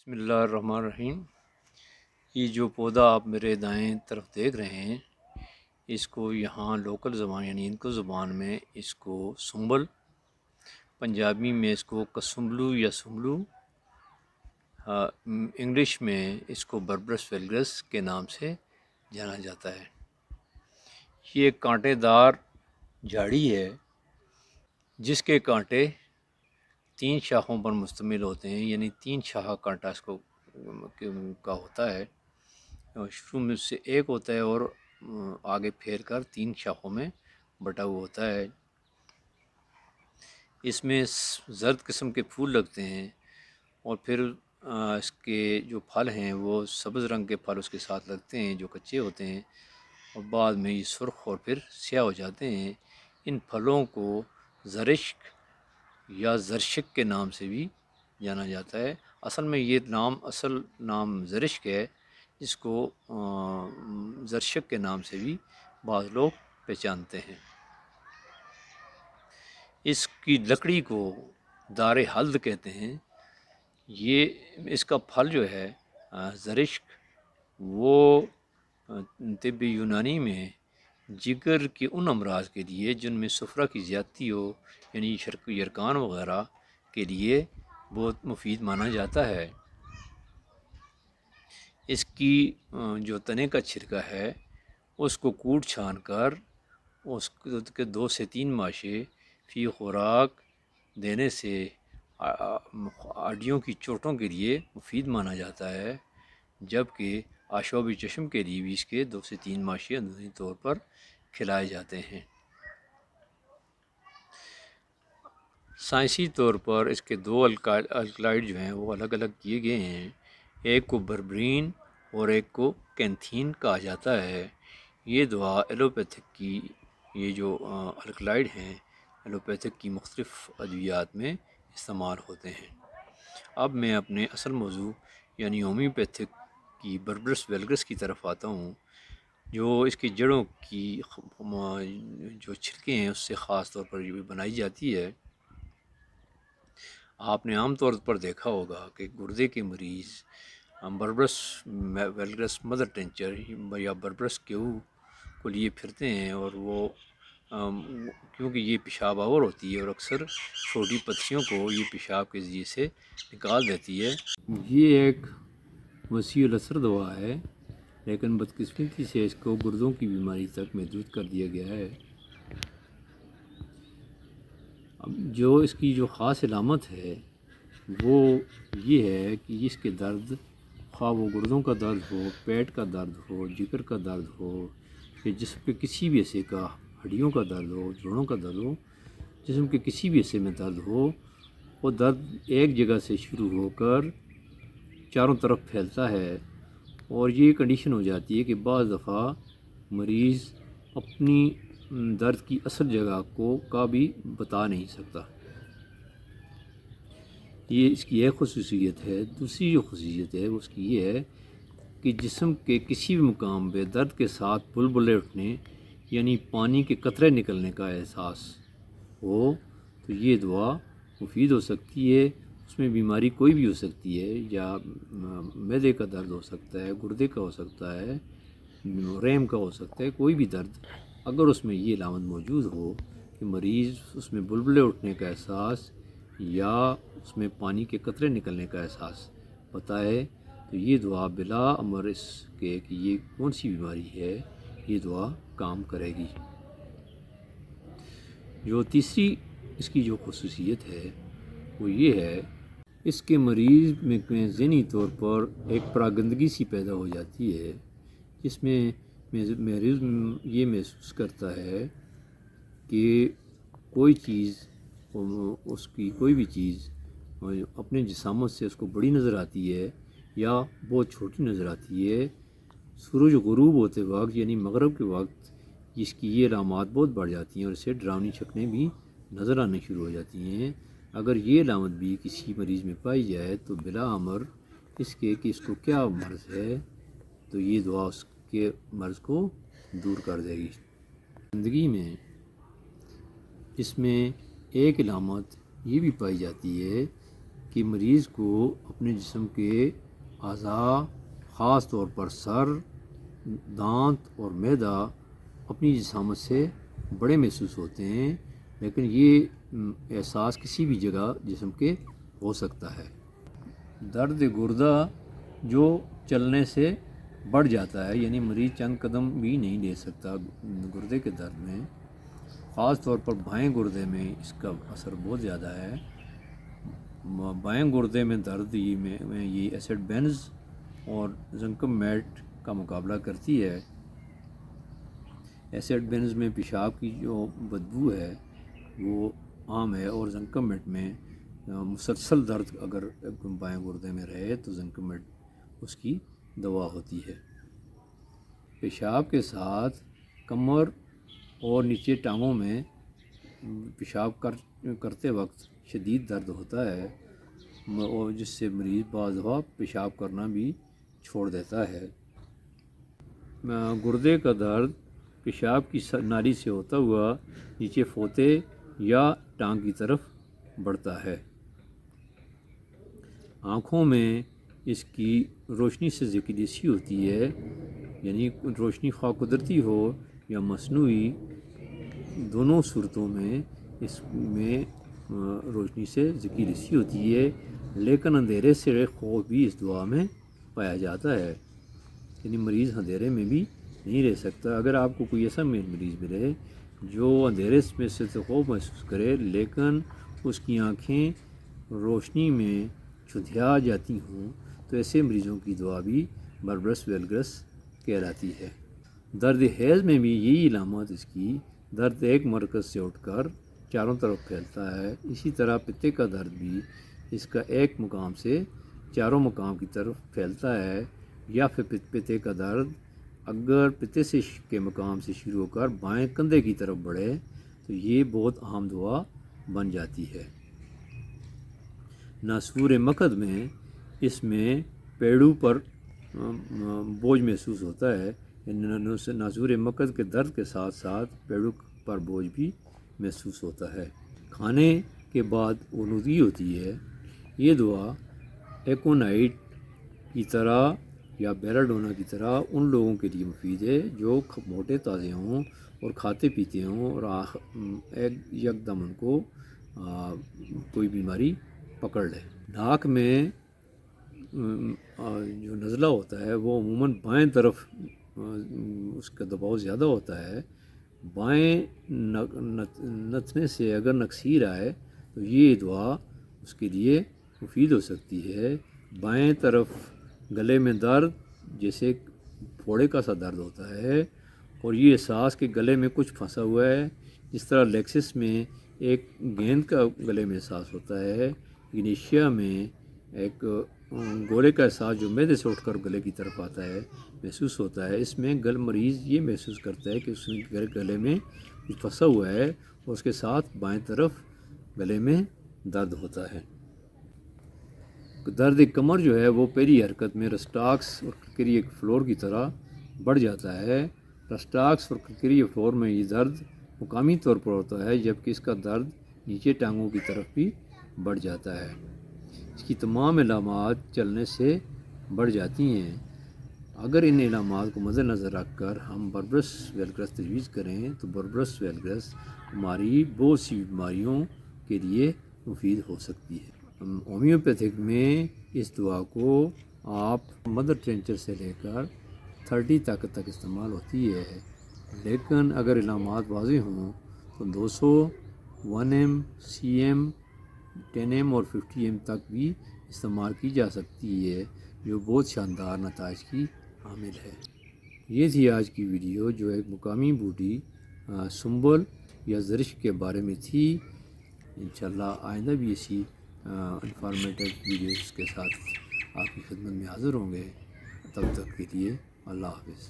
بسم اللہ الرحمن الرحیم۔ یہ جو پودا آپ میرے دائیں طرف دیکھ رہے ہیں، اس کو یہاں لوکل زبان یعنی انکو زبان میں اس کو سنبل، پنجابی میں اس کو کسمبلو یا سمبلو، انگلش میں اس کو بربرس ویلگرس کے نام سے جانا جاتا ہے۔ یہ ایک کانٹے دار جھاڑی ہے جس کے کانٹے 3 شاخوں پر مشتمل ہوتے ہیں، یعنی 3 شاخہ کانٹا اس کو کا ہوتا ہے۔ شروع میں سے ایک ہوتا ہے اور آگے پھیر کر 3 شاخوں میں بٹا ہوا ہوتا ہے۔ اس میں زرد قسم کے پھول لگتے ہیں اور پھر اس کے جو پھل ہیں وہ سبز رنگ کے پھل اس کے ساتھ لگتے ہیں جو کچے ہوتے ہیں، اور بعد میں یہ سرخ اور پھر سیاہ ہو جاتے ہیں۔ ان پھلوں کو زرشک یا زرشک کے نام سے بھی جانا جاتا ہے۔ اصل میں یہ اصل نام زرشک ہے، جس کو زرشک کے نام سے بھی بعض لوگ پہچانتے ہیں۔ اس کی لکڑی کو دار حلد کہتے ہیں۔ یہ اس کا پھل جو ہے زرشک، وہ طب یونانی میں جگر کے ان امراض کے لیے جن میں صفرا کی زیادتی ہو، یعنی یرکان وغیرہ کے لیے بہت مفید مانا جاتا ہے۔ اس کی جو تنے کا چھلکا ہے اس کو کوٹ چھان کر اس کے 2 سے 3 ماشے فی خوراک دینے سے ہڈیوں کی چوٹوں کے لیے مفید مانا جاتا ہے، جبکہ آشوب چشم کے لیے بھی اس کے 2 سے 3 ماشے اندرونی طور پر کھلائے جاتے ہیں۔ سائنسی طور پر اس کے 2 الکلائڈ جو ہیں وہ الگ الگ کیے گئے ہیں، ایک کو بربرین اور ایک کو کینتھین کہا جاتا ہے۔ یہ دوا ایلوپیتھک کی یہ جو الکلائڈ ہیں ایلوپیتھک کی مختلف ادویات میں استعمال ہوتے ہیں۔ اب میں اپنے اصل موضوع یعنی ہومیوپیتھک کی بربرس ویلگرس کی طرف آتا ہوں، جو اس کی جڑوں کی جو چھلکے ہیں اس سے خاص طور پر یہ بنائی جاتی ہے۔ آپ نے عام طور پر دیکھا ہوگا کہ گردے کے مریض بربرس ویلگرس مدر ٹینچر یا بربرس کیو کو لیے پھرتے ہیں، اور وہ کیونکہ یہ پیشاب آور ہوتی ہے اور اکثر چھوٹی پتھریوں کو یہ پیشاب کے ذریعے سے نکال دیتی ہے۔ یہ ایک وسیع الاثر دوا ہے، لیکن بدقسمتی سے اس کو گردوں کی بیماری تک محدود کر دیا گیا ہے۔ جو اس کی جو خاص علامت ہے وہ یہ ہے کہ اس کے درد، خواہ وہ گردوں کا درد ہو، پیٹ کا درد ہو، جگر کا درد ہو، کہ جسم کے کسی بھی حصے کا، ہڈیوں کا درد ہو، جوڑوں کا درد ہو، جسم کے کسی بھی حصے میں درد ہو، وہ درد ایک جگہ سے شروع ہو کر چاروں طرف پھیلتا ہے، اور یہ کنڈیشن ہو جاتی ہے کہ بعض دفعہ مریض اپنی درد کی اصل جگہ کا بھی بتا نہیں سکتا۔ یہ اس کی ایک خصوصیت ہے۔ دوسری جو خصوصیت ہے اس کی یہ ہے کہ جسم کے کسی بھی مقام پہ درد کے ساتھ بلبلے اٹھنے یعنی پانی کے قطرے نکلنے کا احساس ہو تو یہ دوا مفید ہو سکتی ہے۔ اس میں بیماری کوئی بھی ہو سکتی ہے، یا معدے کا درد ہو سکتا ہے، گردے کا ہو سکتا ہے، رحم کا ہو سکتا ہے، کوئی بھی درد اگر اس میں یہ علامت موجود ہو کہ مریض اس میں بلبلے اٹھنے کا احساس یا اس میں پانی کے قطرے نکلنے کا احساس بتائے، تو یہ دعا بلا امر اس کے کہ یہ کون سی بیماری ہے، یہ دعا کام کرے گی۔ جو تیسری اس کی جو خصوصیت ہے وہ یہ ہے، اس کے مریض میں ذہنی طور پر ایک پراگندگی سی پیدا ہو جاتی ہے، جس میں مریض یہ محسوس کرتا ہے کہ کوئی چیز، اس کی کوئی بھی چیز اپنے جسامت سے اس کو بڑی نظر آتی ہے یا بہت چھوٹی نظر آتی ہے۔ سورج غروب ہوتے وقت یعنی مغرب کے وقت اس کی یہ علامات بہت بڑھ جاتی ہیں اور اسے ڈراؤنی شکلیں بھی نظر آنے شروع ہو جاتی ہیں۔ اگر یہ علامت بھی کسی مریض میں پائی جائے تو بلا امر اس کے کہ اس کو کیا مرض ہے، تو یہ دعا اس کے مرض کو دور کر دے گی۔ زندگی میں اس میں ایک علامت یہ بھی پائی جاتی ہے کہ مریض کو اپنے جسم کے اعضاء خاص طور پر سر، دانت اور معدہ اپنی جسامت سے بڑے محسوس ہوتے ہیں، لیکن یہ احساس کسی بھی جگہ جسم کے ہو سکتا ہے۔ درد گردہ جو چلنے سے بڑھ جاتا ہے، یعنی مریض چند قدم بھی نہیں لے سکتا گردے کے درد میں، خاص طور پر بائیں گردے میں اس کا اثر بہت زیادہ ہے۔ بائیں گردے میں درد یہ ایسڈ بینز اور زنکم میٹ کا مقابلہ کرتی ہے۔ ایسڈ بینز میں پیشاب کی جو بدبو ہے وہ عام ہے، اور زنکم میٹ میں مسلسل درد اگر بائیں گردے میں رہے تو زنکم میٹ اس کی دوا ہوتی ہے۔ پیشاب کے ساتھ کمر اور نیچے ٹانگوں میں پیشاب کرتے وقت شدید درد ہوتا ہے، اور جس سے مریض بعض دفعہ پیشاب کرنا بھی چھوڑ دیتا ہے۔ گردے کا درد پیشاب کی نالی سے ہوتا ہوا نیچے فوطے یا ٹانگ کی طرف بڑھتا ہے۔ آنکھوں میں اس کی روشنی سے ذکیریسی ہوتی ہے، یعنی روشنی خواہ قدرتی ہو یا مصنوعی، دونوں صورتوں میں اس میں روشنی سے ذکیریسی ہوتی ہے، لیکن اندھیرے سے خوف بھی اس دعا میں پایا جاتا ہے، یعنی مریض اندھیرے میں بھی نہیں رہ سکتا۔ اگر آپ کو کوئی ایسا مریض ملے جو اندھیرے میں سے خوف محسوس کرے لیکن اس کی آنکھیں روشنی میں چندھیا جاتی ہوں، تو ایسے مریضوں کی دعا بھی بربرس ویلگرس کہلاتی ہے۔ درد حیض میں بھی یہی علامات اس کی، درد ایک مرکز سے اٹھ کر چاروں طرف پھیلتا ہے۔ اسی طرح پتے کا درد بھی اس کا ایک مقام سے چاروں مقام کی طرف پھیلتا ہے، یا پھر پتے کا درد اگر پتے سے کے مقام سے شروع ہو کر بائیں کندھے کی طرف بڑھے تو یہ بہت عام دعا بن جاتی ہے۔ ناسور مقد میں اس میں پیڑو پر بوجھ محسوس ہوتا ہے، ناسور مقد کے درد کے ساتھ ساتھ پیڑو پر بوجھ بھی محسوس ہوتا ہے۔ کھانے کے بعد اولودگی ہوتی ہے۔ یہ دعا ایکونائٹ کی طرح یا بیلاڈونا کی طرح ان لوگوں کے لیے مفید ہے جو موٹے تازے ہوں اور کھاتے پیتے ہوں، اور یکدم ان کو کوئی بیماری پکڑ لے۔ ناک میں جو نزلہ ہوتا ہے وہ عموماً بائیں طرف اس کا دباؤ زیادہ ہوتا ہے۔ بائیں نتنے سے اگر نکسیر آئے تو یہ دعا اس کے لیے مفید ہو سکتی ہے۔ بائیں طرف گلے میں درد جیسے پھوڑے کا سا درد ہوتا ہے، اور یہ احساس کہ گلے میں کچھ پھنسا ہوا ہے، جس طرح لیکسس میں ایک گیند کا گلے میں احساس ہوتا ہے، گنیشیا میں ایک گولے کا احساس جو معدے سے اٹھ کر گلے کی طرف آتا ہے محسوس ہوتا ہے۔ اس میں مریض یہ محسوس کرتا ہے کہ اس کے گلے میں کچھ پھنسا ہوا ہے، اور اس کے ساتھ بائیں طرف گلے میں درد ہوتا ہے۔ درد کمر جو ہے وہ پہلی حرکت میں رسٹاکس اور کرکری فلور کی طرح بڑھ جاتا ہے۔ رسٹاکس اور کرکری فلور میں یہ درد مقامی طور پر ہوتا ہے، جبکہ اس کا درد نیچے ٹانگوں کی طرف بھی بڑھ جاتا ہے۔ اس کی تمام علامات چلنے سے بڑھ جاتی ہیں۔ اگر ان علامات کو مد نظر رکھ کر ہم بربرس ویلگرس تجویز کریں تو بربرس ویلگرس ہماری بہت سی بیماریوں کے لیے مفید ہو سکتی ہے۔ ہومیوپیتھک میں اس دعا کو آپ مدر ٹینچر سے لے کر 30 تک استعمال ہوتی ہے، لیکن اگر علامات واضح ہوں تو 200 1 m سی ایم 10 m اور 50 m تک بھی استعمال کی جا سکتی ہے، جو بہت شاندار نتائج کی حامل ہے۔ یہ تھی آج کی ویڈیو جو ایک مقامی بوٹی سنبل یا زرش کے بارے میں تھی۔ انشاءاللہ آئندہ بھی اسی انفارمیٹیو ویڈیوز کے ساتھ آپ کی خدمت میں حاضر ہوں گے۔ تب تک کے لیے اللہ حافظ۔